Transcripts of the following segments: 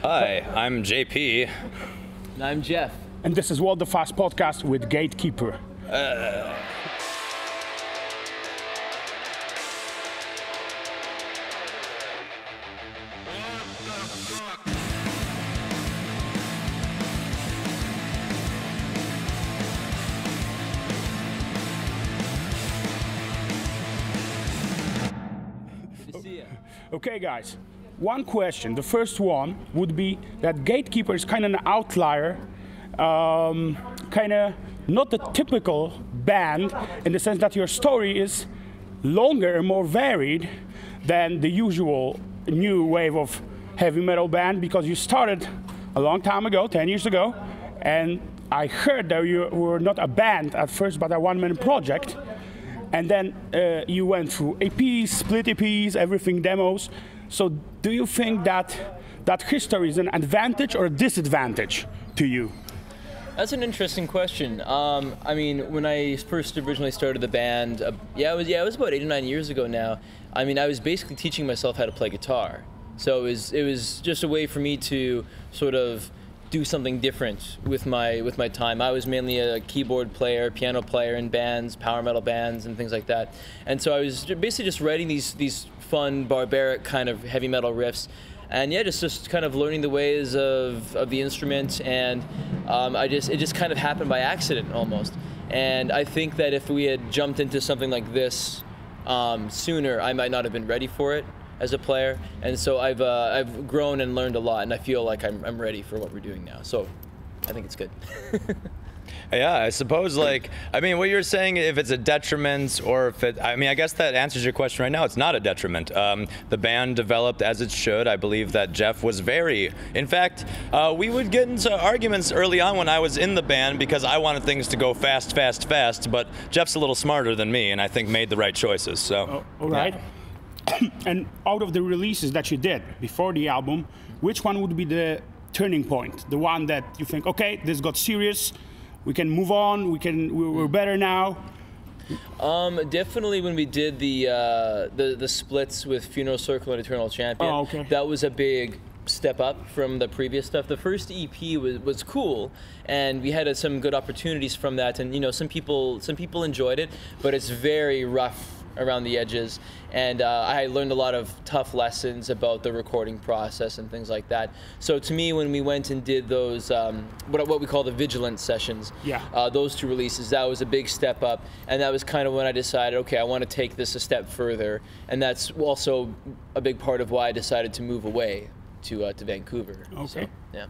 Hi, I'm JP. And I'm Jeff. And this is What the Fast Podcast with Gatekeeper. Okay, guys, one question. The first one would be that Gatekeeper is kind of an outlier, kind of not the typical band in the sense that your story is longer and more varied than the usual new wave of heavy metal band, because you started a long time ago, 10 years ago, and I heard that you were not a band at first, but a one-man project. And then you went through EPs, split EPs, everything demos. So do you think that that history is an advantage or a disadvantage to you? That's an interesting question. I mean, when I first originally started the band, it was about 8 or 9 years ago now. I mean, I was basically teaching myself how to play guitar. So it was just a way for me to sort of do something different with my time. I was mainly a keyboard player, piano player in bands, power metal bands, and things like that. And so I was basically just writing these fun, barbaric kind of heavy metal riffs, and yeah, just kind of learning the ways of the instrument. And it just kind of happened by accident almost. And I think that if we had jumped into something like this sooner, I might not have been ready for it as a player, and so I've grown and learned a lot, and I feel like I'm ready for what we're doing now. So I think it's good. Yeah, I suppose, like, I mean, what you're saying, if it's a detriment or if it, I mean, I guess that answers your question right now. It's not a detriment. The band developed as it should. I believe that Jeff was in fact, we would get into arguments early on when I was in the band because I wanted things to go fast, but Jeff's a little smarter than me, and I think made the right choices, so. All right. Yeah. And out of the releases that you did before the album, which one would be the turning point? The one that you think, okay, this got serious, we can move on, we're better now? Definitely when we did the splits with Funeral Circle and Eternal Champion. Oh, okay. That was a big step up from the previous stuff. The first EP was cool, and we had some good opportunities from that, and you know, some people enjoyed it, but it's very rough around the edges, and I learned a lot of tough lessons about the recording process and things like that. So to me, when we went and did those what we call the Vigilant sessions, those two releases, that was a big step up, and that was kind of when I decided, okay, I want to take this a step further, and that's also a big part of why I decided to move away to Vancouver. Okay. So, yeah.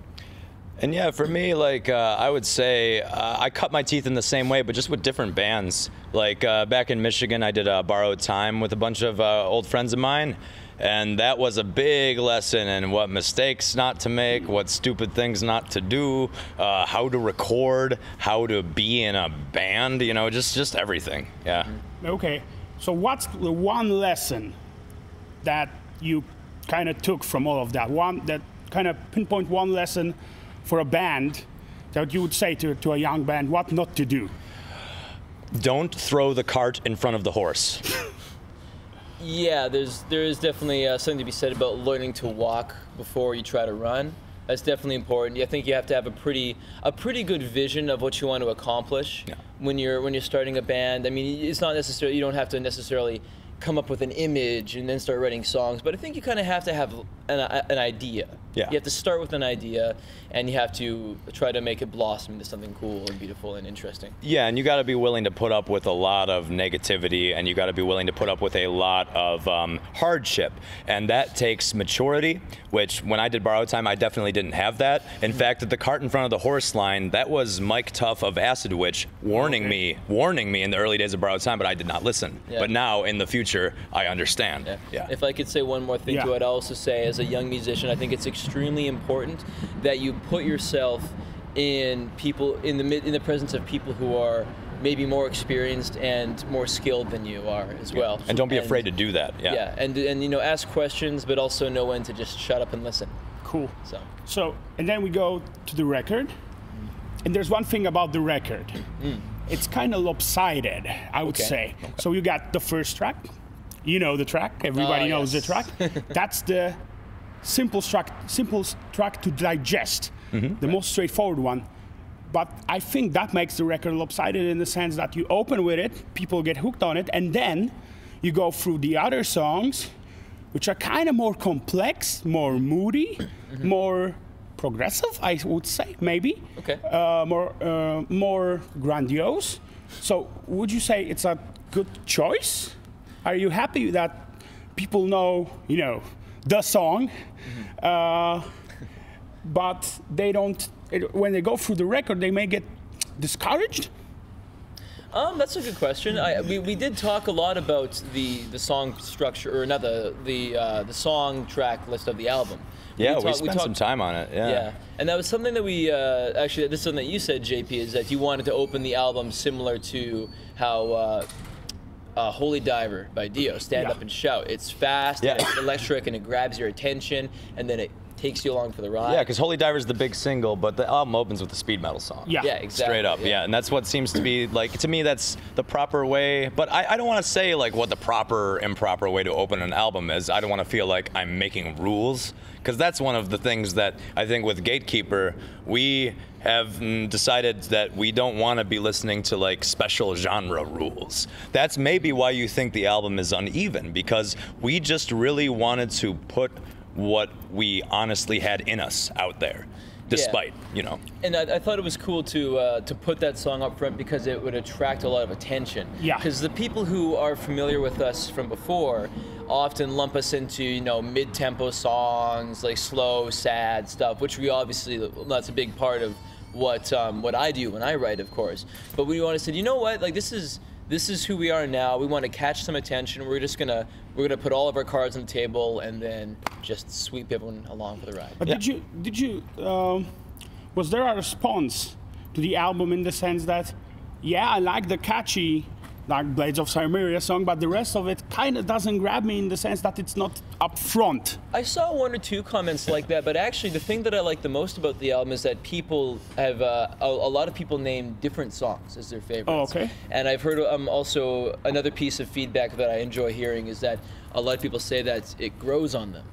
And yeah, for me, like, I would say I cut my teeth in the same way, but just with different bands. Like, back in Michigan, I did Borrowed Time with a bunch of old friends of mine, and that was a big lesson in what mistakes not to make, what stupid things not to do, how to record, how to be in a band, you know, just everything, yeah. Okay, so what's the one lesson that you kind of took from all of that? One that kind of pinpoint one lesson for a band that you would say to a young band what not to do? Don't throw the cart in front of the horse. Yeah, there is definitely something to be said about learning to walk before you try to run. That's definitely important. I think you have to have a pretty good vision of what you want to accomplish when you're starting a band. I mean, it's not necessarily, you don't have to necessarily come up with an image and then start writing songs, but I think you kind of have to have an idea. Yeah. You have to start with an idea, and you have to try to make it blossom into something cool and beautiful and interesting. Yeah, and you got to be willing to put up with a lot of negativity, and you got to be willing to put up with a lot of hardship, and that takes maturity, which when I did Borrowed Time, I definitely didn't have that. In fact, at the cart in front of the horse line, that was Mike Tuff of Acid Witch warning me in the early days of Borrowed Time, but I did not listen. Yeah. But now, in the future, I understand. Yeah. Yeah. If I could say one more thing to it, I'd also say as a young musician, I think it's extremely important that you put yourself in the presence of people who are maybe more experienced and more skilled than you are as well. And don't be afraid to do that. Yeah. Yeah, and you know, ask questions, but also know when to just shut up and listen. Cool. So and then we go to the record, and there's one thing about the record. It's kind of lopsided, I would say. Okay. So you got the first track. You know the track. Everybody knows the track. That's the simplest track to digest, the most straightforward one. But I think that makes the record lopsided in the sense that you open with it, people get hooked on it, and then you go through the other songs, which are kind of more complex, more moody, more progressive, I would say, maybe. Okay. More grandiose. So would you say it's a good choice? Are you happy that people know, you know, the song, but they don't, when they go through the record, they may get discouraged? That's a good question. We did talk a lot about the song structure, or not the song track list of the album. Yeah, we spent some time on it. Yeah. And that was something that we actually, this is something that you said, JP, is that you wanted to open the album similar to how Holy Diver by Dio, Stand Up and Shout. It's fast, and it's electric, and it grabs your attention, and then it takes you along for the ride. Yeah, because Holy Diver's the big single, but the album opens with a speed metal song. Yeah, exactly. Straight up, yeah. And that's what seems to be, like, to me, that's the proper way. But I don't want to say, like, what the proper, improper way to open an album is. I don't want to feel like I'm making rules, because that's one of the things that I think with Gatekeeper, we have decided that we don't want to be listening to, like, special genre rules. That's maybe why you think the album is uneven, because we just really wanted to put what we honestly had in us out there, despite, you know. And I thought it was cool to put that song up front because it would attract a lot of attention. Yeah. Because the people who are familiar with us from before often lump us into, you know, mid-tempo songs, like slow, sad stuff, which we obviously, that's a big part of what I do when I write, of course. But we wanted to say, you know what, like this is who we are now. We want to catch some attention. We're gonna put all of our cards on the table and then just sweep everyone along for the ride. But did you was there a response to the album in the sense that, yeah, I like the catchy, like Blades of Cimmeria song, but the rest of it kind of doesn't grab me in the sense that it's not up front? I saw one or two comments like that, but actually the thing that I like the most about the album is that people have, a lot of people name different songs as their favorites. Oh, okay. And I've heard also another piece of feedback that I enjoy hearing is that a lot of people say that it grows on them.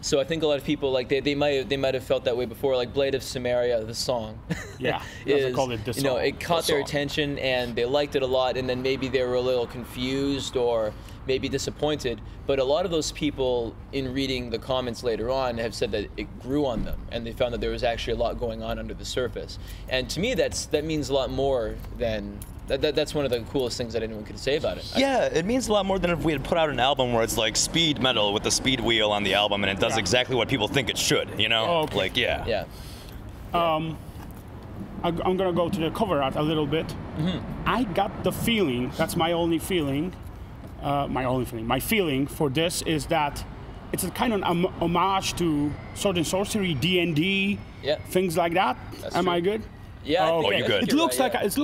So I think a lot of people, like they might have felt that way before, like Blade of Samaria, the song. Yeah, is, call it the song. You know, it caught their attention and they liked it a lot, and then maybe they were a little confused or maybe disappointed. But a lot of those people, in reading the comments later on, have said that it grew on them and they found that there was actually a lot going on under the surface. And to me, that means a lot more than. That's one of the coolest things that anyone could say about it. Yeah, it means a lot more than if we had put out an album where it's like speed metal with the speed wheel on the album and it does exactly what people think it should, you know? Oh, okay. Like, yeah. I'm gonna go to the cover art a little bit. I got the feeling, that's my only feeling, my feeling for this is that it's a kind of homage to Sword and Sorcery, D&D, things like that. Am I good? Yeah. Oh, okay. You're good. It looks like it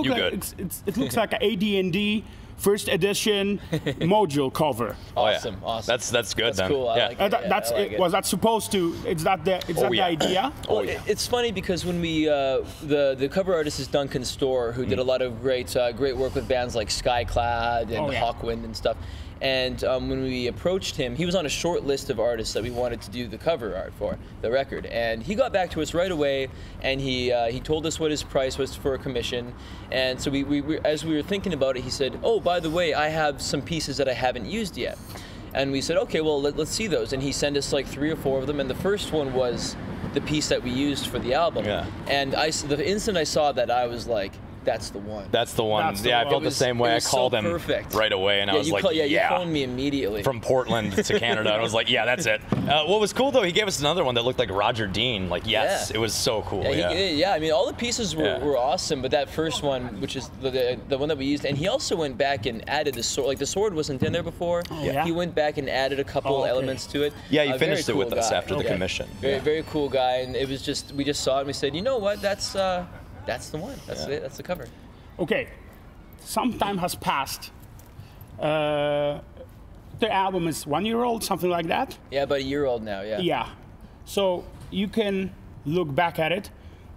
looks like an AD&D first edition module cover. Awesome. That's good. That's cool. I like it. Was that supposed to? Is that the idea? It's funny because when we the cover artist is Duncan Storr, who did a lot of great work with bands like Skyclad and Hawkwind and stuff. And when we approached him, he was on a short list of artists that we wanted to do the cover art for the record. And he got back to us right away, and he told us what his price was for a commission. And so we as we were thinking about it, he said, "Oh, by the way, I have some pieces that I haven't used yet." And we said, "Okay, well, let's see those." And he sent us like 3 or 4 of them. And the first one was the piece that we used for the album. Yeah. And the instant I saw that, I was like, that's the one. That's the one. I felt the same way. I called him right away, and I was like, you phoned me immediately. From Portland to Canada, and I was like, yeah, that's it. What was cool, though, he gave us another one that looked like Roger Dean. Like, yes, it was so cool. Yeah, I mean, all the pieces were awesome, but that first one, which is the one that we used, and he also went back and added the sword. Like, the sword wasn't in there before. He went back and added a couple elements to it. Yeah, he finished it with us after the commission. Very cool guy, and it was just, we just saw it and we said, you know what, that's the one. That's it. That's the cover. Okay, some time has passed. The album is 1 year old, something like that? Yeah, about a year old now, yeah. Yeah, so you can look back at it.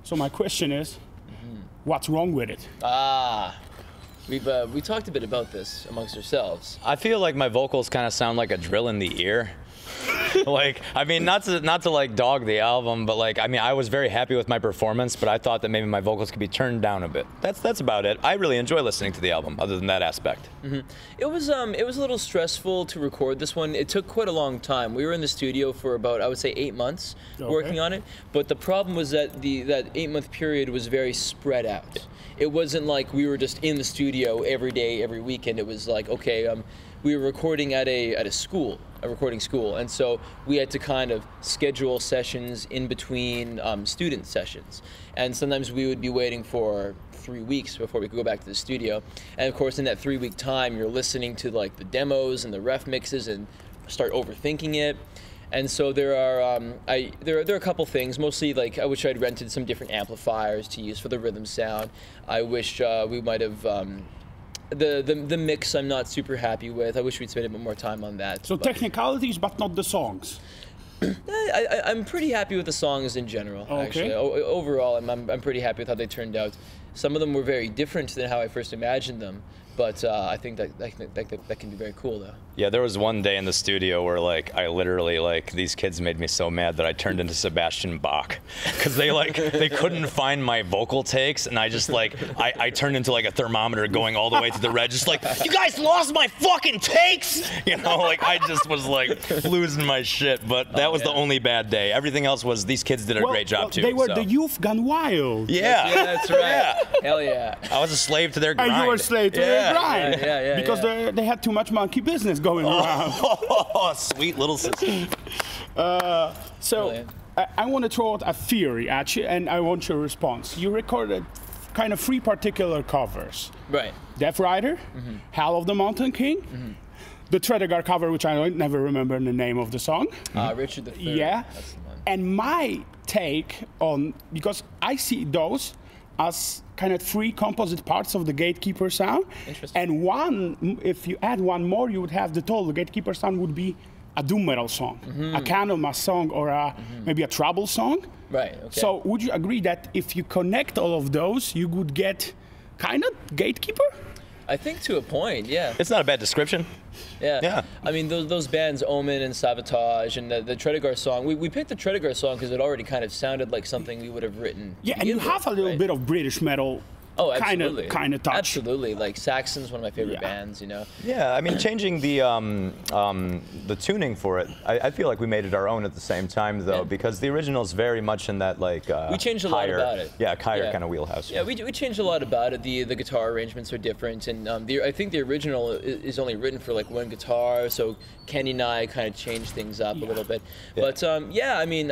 So my question is, what's wrong with it? We talked a bit about this amongst ourselves. I feel like my vocals kind of sound like a drill in the ear. Like, I mean, not to like dog the album, but like, I mean, I was very happy with my performance, but I thought that maybe my vocals could be turned down a bit. That's about it. I really enjoy listening to the album, other than that aspect. It was a little stressful to record this one. It took quite a long time. We were in the studio for about, I would say, 8 months working on it. But the problem was that that 8-month period was very spread out. It wasn't like we were just in the studio every day, every weekend. It was like, okay, we were recording at a recording school, and so we had to kind of schedule sessions in between student sessions. And sometimes we would be waiting for 3 weeks before we could go back to the studio. And of course, in that 3-week time, you're listening to like the demos and the ref mixes and start overthinking it. And so there are a couple things. Mostly, like, I wish I'd rented some different amplifiers to use for the rhythm sound. I wish we might have the mix. I'm not super happy with. I wish we'd spend a bit more time on that. So technicalities, but not the songs. I'm pretty happy with the songs in general. Okay. Actually, overall, I'm pretty happy with how they turned out. Some of them were very different than how I first imagined them. But I think that can be very cool, though. Yeah, there was one day in the studio where, like, I literally, like, these kids made me so mad that I turned into Sebastian Bach. Because they couldn't find my vocal takes, and I just, like, I turned into, like, a thermometer going all the way to the red, just like, you guys lost my fucking takes! You know, like, I just was, like, losing my shit. But that was the only bad day. Everything else was, these kids did a great job, too. They were the youth gone wild. Yeah. Yeah, that's right. Yeah. Hell yeah. I was a slave to their grind. And you were a slave to their grind. Yeah, because they had too much monkey business going around. Oh, sweet little sister. Brilliant. I want to throw out a theory at you, and I want your response. You recorded kind of 3 particular covers. Right. Death Rider, Hell of the Mountain King, the Tredegar cover, which I never remember the name of the song. Richard III. Yeah. That's the one. And my take on, because I see those as kind of 3 composite parts of the Gatekeeper sound. Interesting. And one, if you add one more, you would have the total Gatekeeper sound would be a doom metal song, a Candlemas song, or maybe a trouble song. Right, okay. So would you agree that if you connect all of those, you would get kind of Gatekeeper? I think to a point, yeah. It's not a bad description. Yeah. I mean, those bands, Omen and Sabotage, and the Tredegar song, we picked the Tredegar song because it already kind of sounded like something we would have written. Yeah, and you have a little bit of British metal kind of touch. Absolutely. Like Saxon's one of my favorite bands, you know. Yeah, I mean, changing the tuning for it, I feel like we made it our own at the same time, though, because the original's very much in that, like, we changed a lot about it. Yeah, higher kind of wheelhouse. Yeah, we changed a lot about it. The guitar arrangements are different, and I think the original is only written for like one guitar, so Kenny and I kind of changed things up a little bit. Yeah. But yeah, I mean,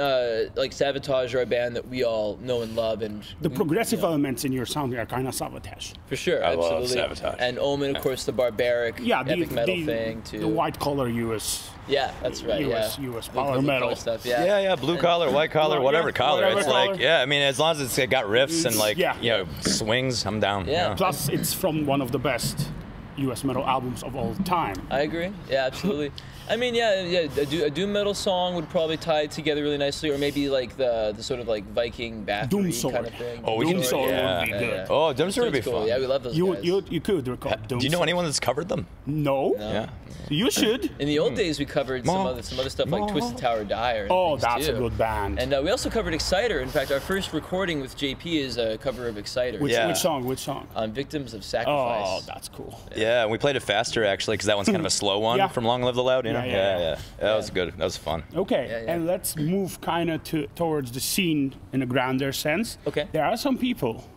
like Sabotage are a band that we all know and love, and the progressive elements in your sound are kind of Sabotage. For sure, I absolutely. love Sabotage. And Omen, of course, the barbaric epic metal thing too. The white collar US. Yeah, that's right. US power metal stuff. Yeah, blue collar, white collar, whatever collar. It's collar. like, I mean, as long as it's got riffs and like, you know, swings, I'm down. Yeah. Plus, it's from one of the best US metal albums of all time. I agree. Yeah, absolutely. I mean, a doom metal song would probably tie it together really nicely, or maybe like the sort of like Viking Bathory kind of thing. Oh, Doom Sword would be good. Oh, Doom Sword would be fun. Yeah, we love those guys. You could record Doom Do you know anyone that's covered them? No. Yeah. You should. In the old days, we covered some other stuff like Twisted Tower Dire. And that's too. a good band. And we also covered Exciter. In fact, our first recording with JP is a cover of Exciter. Which song? Which song? Victims of Sacrifice. Oh, that's cool. Yeah, we played it faster actually, because that one's kind of a slow one from Long Live the Loud. You know? Yeah. That was good. That was fun. Okay, and let's move kind of towards the scene in a grander sense. Okay. There are some people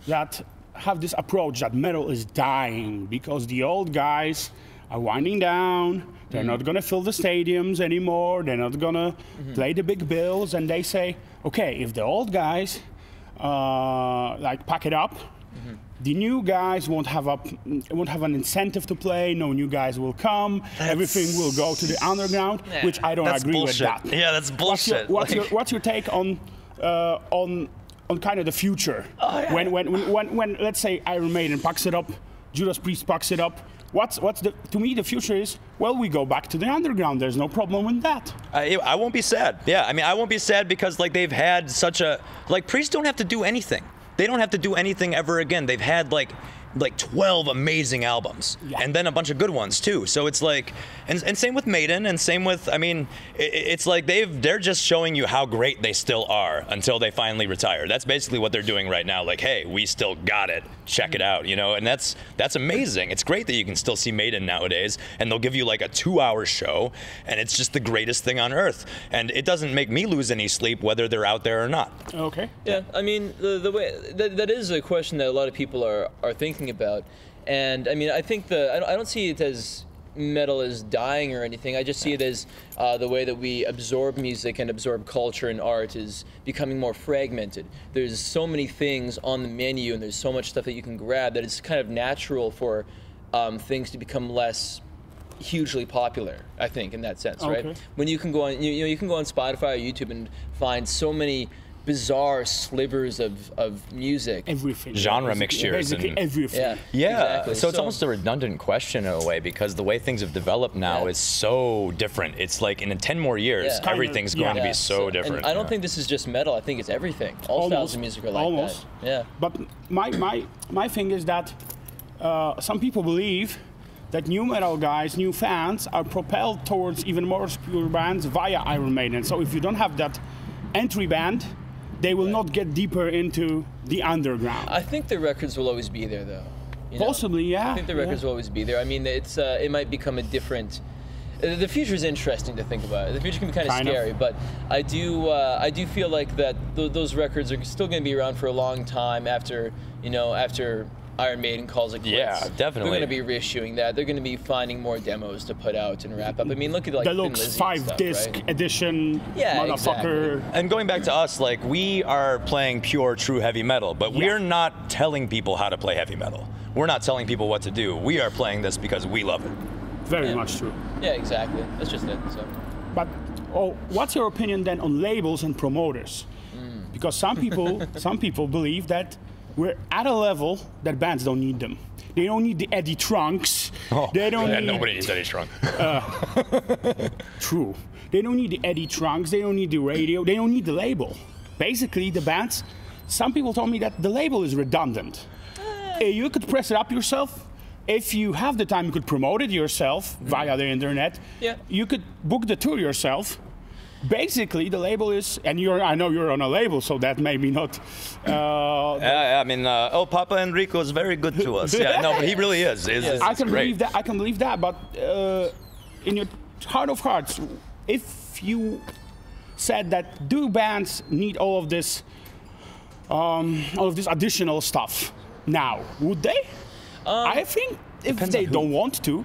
that have this approach that metal is dying because the old guys are winding down. They're not going to fill the stadiums anymore. They're not going to play the big bills. And they say, okay, if the old guys like pack it up, the new guys won't have an incentive to play. No new guys will come. Everything will go to the underground, which I don't agree with that. Yeah, that's bullshit. What's your take on kind of the future? When let's say Iron Maiden packs it up, Judas Priest packs it up. To me the future is, well, we go back to the underground. There's no problem with that. I won't be sad. Yeah, I mean, I won't be sad because like they've had such a, like, Priests don't have to do anything. They don't have to do anything ever again. They've had like like 12 amazing albums, and then a bunch of good ones too. So it's like, and same with Maiden, and same with, I mean, it's like they're just showing you how great they still are until they finally retire. That's basically what they're doing right now. Like, hey, we still got it. Check it out, you know. And that's amazing. It's great that you can still see Maiden nowadays, and they'll give you like a 2-hour show, and it's just the greatest thing on earth. And it doesn't make me lose any sleep whether they're out there or not. Okay. Yeah, I mean, the way that is a question that a lot of people are thinking about, and I mean, I think I don't see it as metal is dying or anything. I just see it as the way that we absorb music and absorb culture and art is becoming more fragmented. There's so many things on the menu, and there's so much stuff that you can grab that it's kind of natural for things to become less hugely popular, I think, in that sense, right? When you can go on, you can go on Spotify or YouTube and find so many bizarre slivers of music, everything, genre mixtures, basically everything. Yeah. Exactly. So it's almost a redundant question in a way, because the way things have developed now is so different. It's like in 10 more years, everything's going to be so different. And I don't think this is just metal. I think it's everything. All styles of music are like that. Yeah. But my thing is that some people believe that new metal guys, new fans, are propelled towards even more obscure bands via Iron Maiden. So if you don't have that entry band, they will not get deeper into the underground. I think the records will always be there, though. You know? Possibly, yeah. I think the records will always be there. I mean, it might become a different. The future is interesting to think about. The future can be kind of scary, but I do feel like that those records are still going to be around for a long time after Iron Maiden calls it quits. Yeah, definitely. They're going to be reissuing that. They're going to be finding more demos to put out and wrap up. I mean, look at like Deluxe 5-disc edition, motherfucker. Exactly. And going back to us, like, we are playing pure, true heavy metal, but we're not telling people how to play heavy metal. We're not telling people what to do. We are playing this because we love it. Very much true. Yeah, exactly. That's just it. So. But what's your opinion then on labels and promoters? Because some people believe that we're at a level that bands don't need them. They don't need the Eddie Trunks. They don't need... Nobody needs Eddie Trunk. True. They don't need the Eddie Trunks. They don't need the radio. They don't need the label. Basically, the bands... Some people told me that the label is redundant. You could press it up yourself. If you have the time, you could promote it yourself via the internet. Yeah. You could book the tour yourself. Basically, the label is, and I know you're on a label, so that maybe not. I mean, Papa Enrico is very good to us. Yeah, no, but he really is. I can believe that. I can believe that. But in your heart of hearts, if you said that, do bands need all of this additional stuff now? Would they? I think if they don't want to.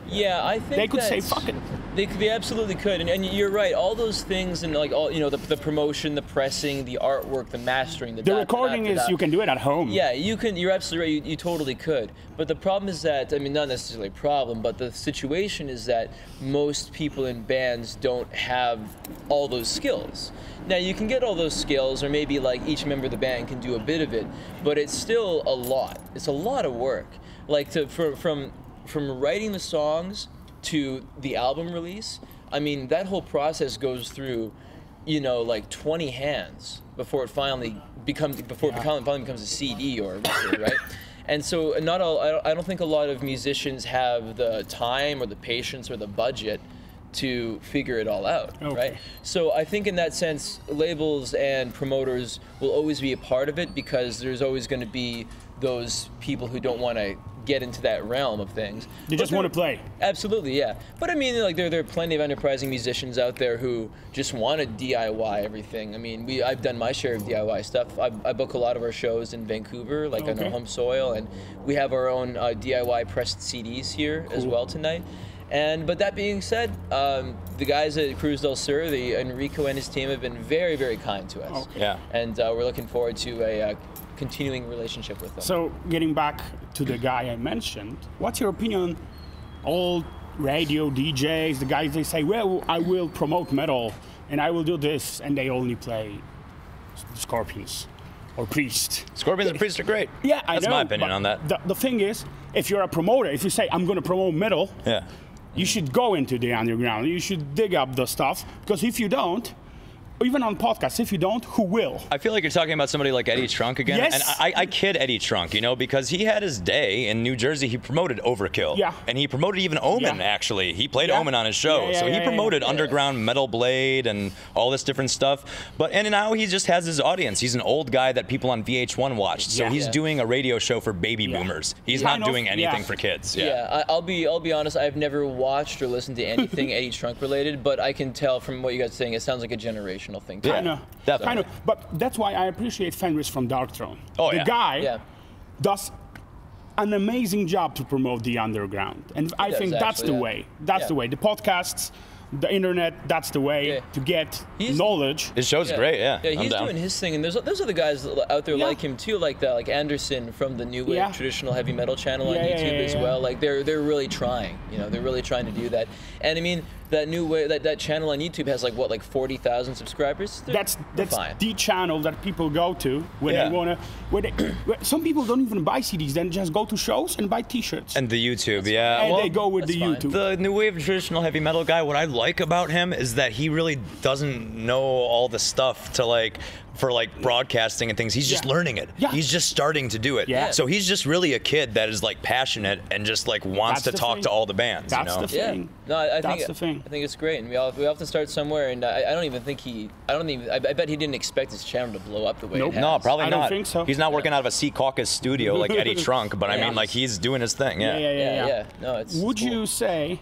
Yeah, I think they could say fuck it. They absolutely could, and you're right. All those things, and like all the promotion, the pressing, the artwork, the mastering, the recording is you can do it at home. Yeah, you can. You're absolutely right. You totally could. But the problem is that, I mean, not necessarily a problem, but the situation is that most people in bands don't have all those skills. Now you can get all those skills, or maybe like each member of the band can do a bit of it, but it's still a lot. It's a lot of work. Like from writing the songs to the album release, I mean, that whole process goes through, like 20 hands before it finally becomes a CD or a record, right? And so I don't think a lot of musicians have the time or the patience or the budget to figure it all out, right? So I think in that sense, labels and promoters will always be a part of it, because there's always going to be those people who don't want to get into that realm of things. They just want to play. Absolutely, yeah. But I mean, like there are plenty of enterprising musicians out there who just want to DIY everything. I mean, I've done my share of DIY stuff. I book a lot of our shows in Vancouver, like on our home soil, and we have our own DIY pressed CDs here as well tonight. But that being said, the guys at Cruz del Sur, Enrico and his team, have been very, very kind to us. Yeah. And we're looking forward to a continuing relationship with them. So, getting back to the guy I mentioned, what's your opinion on all radio DJs, the guys, they say, well, I will promote metal and I will do this, and they only play Scorpions or Priest. Scorpions and Priest are great. Yeah, I know. That's my opinion on that. The thing is, if you're a promoter, if you say, I'm going to promote metal, you should go into the underground. You should dig up the stuff, because if you don't, even on podcasts. If you don't, who will? I feel like you're talking about somebody like Eddie Trunk again. Yes. And I kid Eddie Trunk, you know, because he had his day in New Jersey. He promoted Overkill. Yeah. And he promoted even Omen, Yeah. actually. He played Yeah. Omen on his show. Yeah, so he yeah, promoted yeah. Underground Metal Blade and all this different stuff. And now he just has his audience. He's an old guy that people on VH1 watched. So Yeah. he's Yeah. doing a radio show for baby boomers. He's not Kind of, doing anything yeah. for kids. Yeah, I'll be honest. I've never watched or listened to anything Eddie Trunk related, but I can tell from what you guys are saying, it sounds like a generational thing. Too. Yeah. I know. Definitely. I know. But that's why I appreciate Fenris from Darkthrone. Oh, the yeah. guy Yeah. does an amazing job to promote the underground. And I does, think that's actually, the yeah. way. That's the way. The podcasts, the internet, that's the way Yeah. to get He's- knowledge. His show's great, yeah. Yeah, I'm he's down. doing his thing, and there's other guys out there Yeah. like him too, like that, like Anderson from the New Wave Yeah. traditional heavy metal channel on Yeah, yeah, YouTube yeah, as yeah. well. Like they're really trying, you know, they're really trying to do that. And I mean, that new way that channel on YouTube has like what, like 40,000 subscribers. That's fine. the channel that people go to when Yeah. they wanna. Where some people don't even buy CDs. Then just go to shows and buy T-shirts. And the YouTube, yeah. And Well, they go with that's the fine. YouTube. The new wave traditional heavy metal guy, what I like about him is that he really doesn't know all the stuff to like for like broadcasting and things. He's just Yeah. learning it. Yeah. He's just starting to do it. Yeah. So he's just really a kid that is like passionate and just like wants That's to the talk thing. to all the bands. That's you know? the Yeah, thing. no, I That's think the thing. I think it's great, and we often start somewhere, and I don't even think I bet he didn't expect his channel to blow up the way Nope. it has. No, probably I not. don't think so. He's not working out of a Sea Caucus studio like Eddie Trunk, but I Yeah. mean, like he's doing his thing. Yeah. Yeah. No, it's. Would it's cool. you say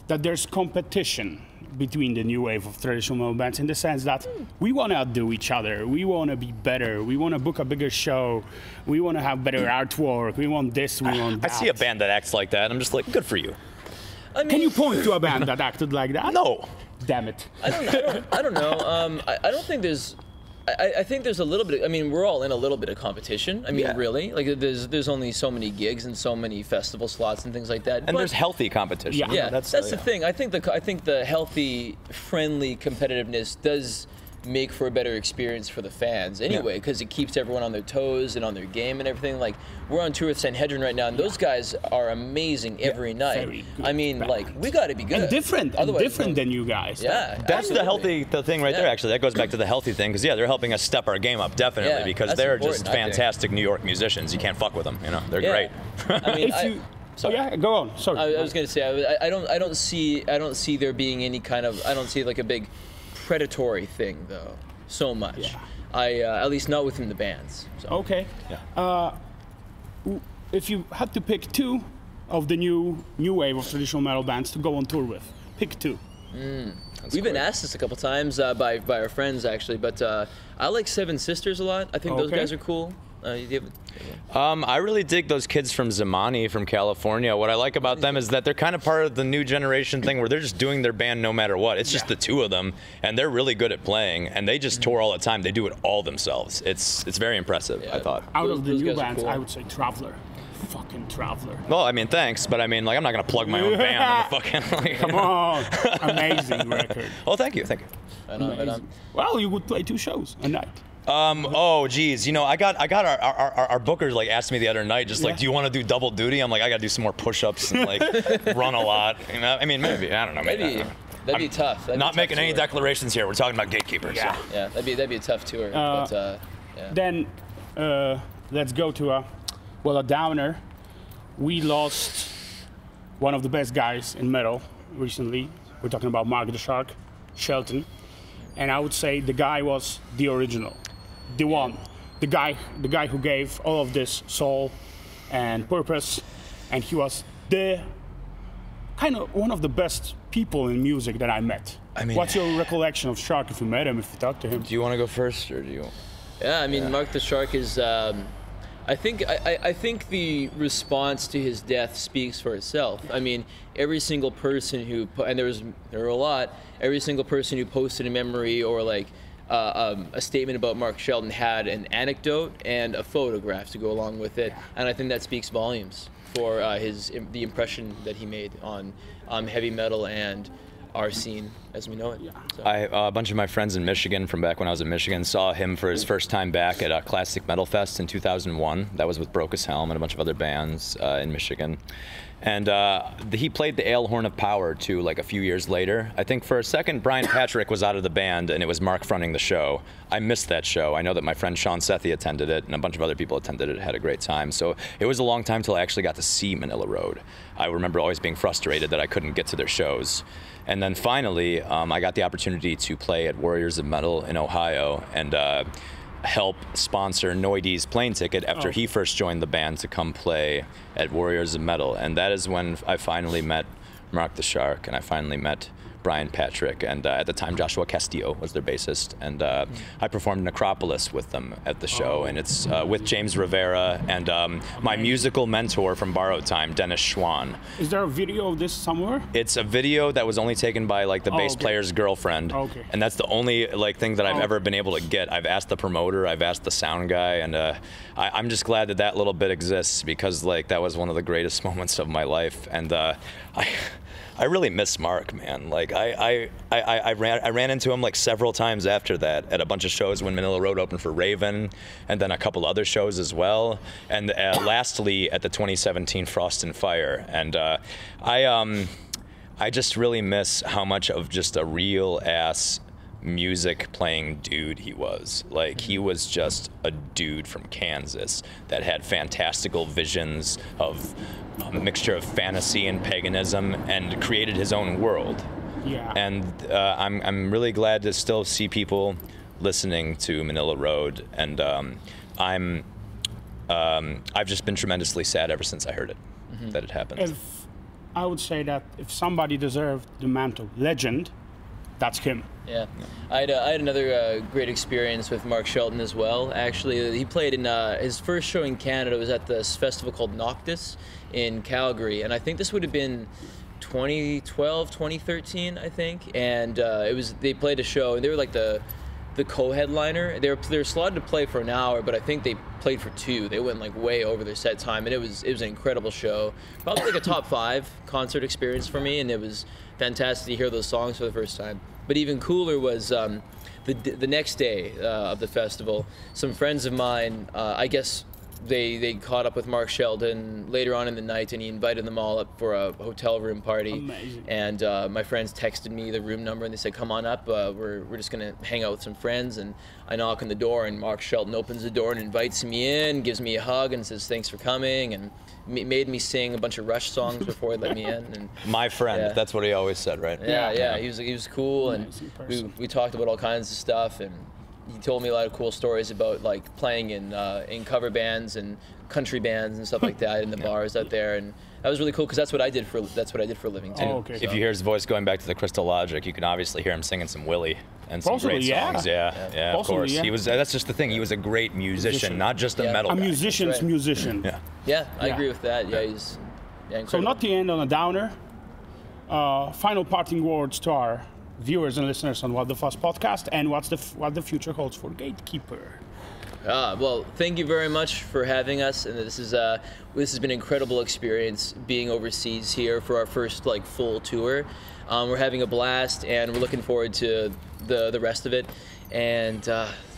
that there's competition between the new wave of traditional metal bands in the sense that we want to outdo each other, we want to be better, we want to book a bigger show, we want to have better artwork, we want this, we want I that? see a band that acts like that. I'm just like, good for you. I mean, Can you point to a band that acted like that? No. Damn it. I don't know. I don't think there's. I think there's a little bit. I mean, we're all in a little bit of competition. I mean, Yeah. really, like there's only so many gigs and so many festival slots and things like that. And But- there's healthy competition. Yeah. yeah, that's the thing. I think the healthy, friendly competitiveness does make for a better experience for the fans anyway, because it keeps everyone on their toes and on their game and everything. Like we're on tour with Sanhedrin right now, and those guys are amazing every night. very good I mean, band. like we got to be good. And different Otherwise, than you guys. Yeah, That's the healthy thing right there, Yeah. actually. That goes back to the healthy thing, because, yeah, they're helping us step our game up, definitely, Yeah, because that's they're important, just I think. fantastic New York musicians. You can't fuck with them, you know? They're Yeah. great. I mean, If you, sorry. yeah, go on. Sorry. I was gonna say I don't see there being any kind of I don't see like a big predatory thing though so much. Yeah. At least not within the bands. So. Okay. If you had to pick two of the new wave of traditional metal bands to go on tour with, pick two. We've been asked this a couple times by our friends actually, but I like Seven Sisters a lot. I think those Okay. guys are cool. I really dig those kids from Zamani from California. What I like about them is that they're kind of part of the new generation thing where they're just doing their band no matter what. It's just the two of them, and they're really good at playing, and they just tour all the time. They do it all themselves. It's very impressive, I thought. Out of the Those new guys are bands, cool. I would say Traveler. Fucking Traveler. Well, I mean, thanks, but I mean, like, I'm not gonna plug my own band on the fucking. Like, Come on. Amazing record. Oh, thank you, thank you. Amazing. Well, you would play 2 shows a night. Oh geez, you know, I got our booker like asked me the other night, just like, Yeah. do you want to do double duty? I'm like, I gotta do some more push-ups and like run a lot. You know, I mean, maybe I don't know. Maybe. I don't know. That'd be tough. That'd be a Not tough making any tour. declarations here. We're talking about Gatekeepers. Yeah. So. Yeah, that'd be a tough tour. But yeah. Then let's go to a downer. We lost one of the best guys in metal recently. We're talking about Marc Sheldon. And I would say the guy was the original. The one. The guy who gave all of this soul and purpose. And he was the kind of one of the best people in music that I met. I mean- What's your recollection of Shark if you met him, if you talked to him? Do you want to go first, or do you? Yeah, I mean, Marc the Shark is. I think the response to his death speaks for itself. I mean, every single person who and there were a lot. Every single person who posted a memory or like a statement about Marc Sheldon had an anecdote and a photograph to go along with it, and I think that speaks volumes for the impression that he made on heavy metal and our scene. as we know it. Yeah. So. A bunch of my friends in Michigan from back when I was in Michigan saw him for his first time back at a Classic Metal Fest in 2001. That was with Broke His Helm and a bunch of other bands in Michigan. And he played the Ale Horn of Power too, like a few years later. I think for a second, Brian Patrick was out of the band and it was Marc fronting the show. I missed that show. I know that my friend Sean Sethi attended it and a bunch of other people attended it, had a great time. So it was a long time till I actually got to see Manila Road. I remember always being frustrated that I couldn't get to their shows. And then finally, I got the opportunity to play at Warriors of Metal in Ohio and help sponsor Noidy's plane ticket after he first joined the band to come play at Warriors of Metal. And that is when I finally met Marc the Shark, and I finally met Brian Patrick, and at the time Joshua Castillo was their bassist, and I performed Necropolis with them at the show, and it's with James Rivera and my musical mentor from Borrowed Time, Dennis Schwann. Is there a video of this somewhere? It's a video that was only taken by like the bass player's girlfriend, and that's the only like thing that I've ever been able to get. I've asked the promoter, I've asked the sound guy, and I'm just glad that that little bit exists, because like that was one of the greatest moments of my life, and I really miss Marc, man. Like I ran into him like several times after that at a bunch of shows when Manila Road opened for Raven, and then a couple other shows as well. And lastly at the 2017 Frost and Fire. And I just really miss how much of just a real ass music playing dude he was. Like he was just a dude from Kansas that had fantastical visions of a mixture of fantasy and paganism and created his own world. Yeah. And I'm really glad to still see people listening to Manila Road, and I've just been tremendously sad ever since I heard it, that it happened. I would say that if somebody deserved the mantle legend, that's him. Yeah, I had another great experience with Marc Sheldon as well. Actually, he played in his first show in Canada was at this festival called Noctis in Calgary, and I think this would have been 2012, 2013, I think. And they played a show, and they were like the co-headliner. They were slotted to play for an hour, but I think they played for 2. They went like way over their set time, and it was an incredible show. Probably like a top 5 concert experience for me, and it was fantastic to hear those songs for the first time. But even cooler was the next day of the festival. Some friends of mine, I guess they caught up with Marc Sheldon later on in the night, and he invited them all up for a hotel room party. Amazing. And my friends texted me the room number, and they said, "Come on up. We're just gonna hang out with some friends." And I knock on the door, and Marc Sheldon opens the door and invites me in, gives me a hug, and says, "Thanks for coming," and made me sing a bunch of Rush songs before he let me in. And my friend, that's what he always said, right? Yeah. He was cool, and we talked about all kinds of stuff, and he told me a lot of cool stories about like playing in cover bands and country bands and stuff like that in the bars out there, and that was really cool because that's what I did for a living too. Okay. If you hear his voice going back to the Crystal Logic, you can obviously hear him singing some Willie and some great songs. Yeah, of course. Yeah. He was. That's just the thing. He was a great musician, not just a metal guy. A musician's musician. Yeah, I agree with that. Yeah, he's incredible. So not the end on a downer. Final parting words to our viewers and listeners on What the Fuss podcast, and what the future holds for Gatekeeper. Well, thank you very much for having us, and this has been an incredible experience being overseas here for our first like full tour. We're having a blast, and we're looking forward to the rest of it. And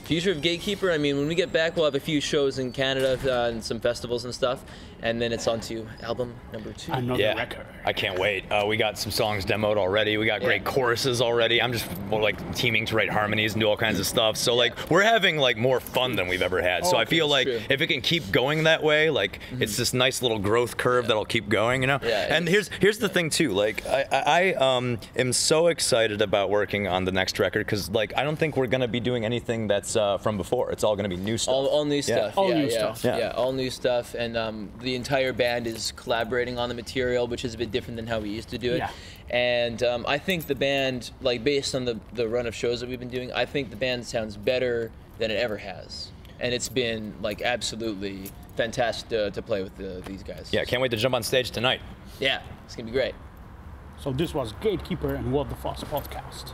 future of Gatekeeper, I mean, when we get back, we'll have a few shows in Canada and some festivals and stuff, and then it's on to album number 2. Another record. I can't wait. We got some songs demoed already. We got great choruses already. I'm just like teaming to write harmonies and do all kinds of stuff. So like we're having like more fun than we've ever had. So I feel like if it can keep going that way, like it's this nice little growth curve that'll keep going, you know? And here's the thing too. Like I am so excited about working on the next record, because like I don't think we're gonna be doing anything that's from before. It's all gonna be new stuff. All new stuff. All new stuff. Yeah, all new stuff, and the entire band is collaborating on the material, which is a bit different than how we used to do it. Yeah. And I think the band, like based on the run of shows that we've been doing, I think the band sounds better than it ever has. And it's been like absolutely fantastic to play with these guys. Yeah, can't wait to jump on stage tonight. Yeah, it's gonna be great. So this was Gatekeeper and What the Fuss podcast.